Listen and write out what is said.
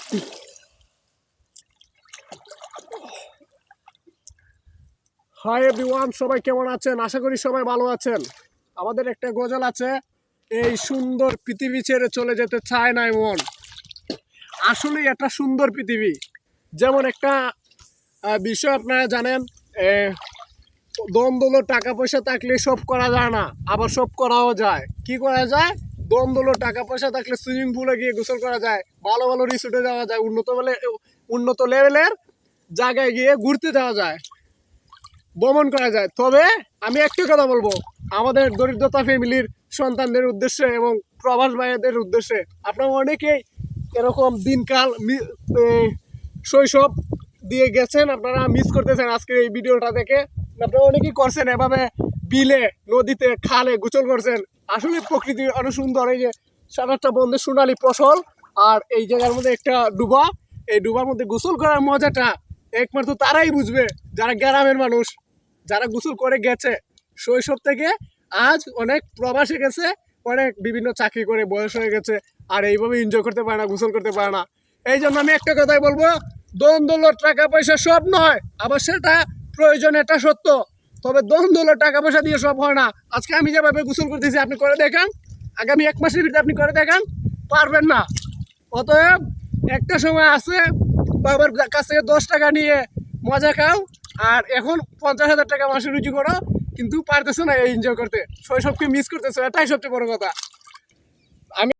Hi everyone, সবাই কেমন আছেন? আশা করি সবাই ভালো আছেন। আমাদের একটা গজল আছে, এই সুন্দর পৃথিবী ছেড়ে চলে যেতে চায় না মন। আসলে একটা সুন্দর পৃথিবী, যেমন একটা বিষয় আপনারা জানেন, দ্বন্দ্ব টাকা পয়সা থাকলে সব করা যায় না, আবার সব করাও যায়। কি করা যায়? দ্বন্দ্ব টাকা পয়সা থাকলে সুইমিং পুলে গিয়ে গোসল করা যায়, ভালো ভালো রিসোর্টে যাওয়া যায়, উন্নত লেভেলের জায়গায় গিয়ে ঘুরতে যাওয়া যায়, ভ্রমণ করা যায়। তবে আমি একটু কথা বলবো আমাদের দরিদ্রতা ফ্যামিলির সন্তানদের উদ্দেশ্যে এবং প্রবাস ভাইদের উদ্দেশ্যে। আপনারা অনেকেই এরকম দিনকাল শৈশব দিয়ে গেছেন, আপনারা মিস করতেছেন আজকের এই ভিডিওটা দেখে। আপনারা অনেকেই করছেন এভাবে বিলে, নদীতে, খালে গোসল করছেন। আসলে প্রকৃতি অনেক সুন্দর। এই যে সারাটা বন্ধে সোনালি ফসল, আর এই জায়গার মধ্যে একটা ডুবা, এই ডুবার মধ্যে গোসল করার মজাটা একমাত্র তারাই বুঝবে যারা গ্রামের মানুষ, যারা গোসল করে গেছে শৈশব থেকে। আজ অনেক প্রবাসে গেছে, অনেক বিভিন্ন চাকরি করে বয়স হয়ে গেছে, আর এইভাবে এনজয় করতে পারে না, গোসল করতে পারে না। এই জন্য আমি একটা কথাই বলবো, দ্বন্দ্ব টাকা পয়সা সব নয়, আবার সেটা প্রয়োজন, এটা সত্য। তবে দ্বন্দ্ব টাকা পয়সা দিয়ে সব হয় না। আজকে আমি যেভাবে গোসল করতেছি আপনি করে দেখান, আগামী 1 মাসের ভিতরে আপনি করে দেখান, পারবেন না। অতএব একটা সময় আছে, বাবার কাছ থেকে 10 টাকা নিয়ে মজা খাও, আর এখন 50,000 টাকা মাসে রুজি করো, কিন্তু পারতেছো না এই এনজয় করতে, শৈশবকে মিস করতেছো। এটাই সবচেয়ে বড় কথা। আমি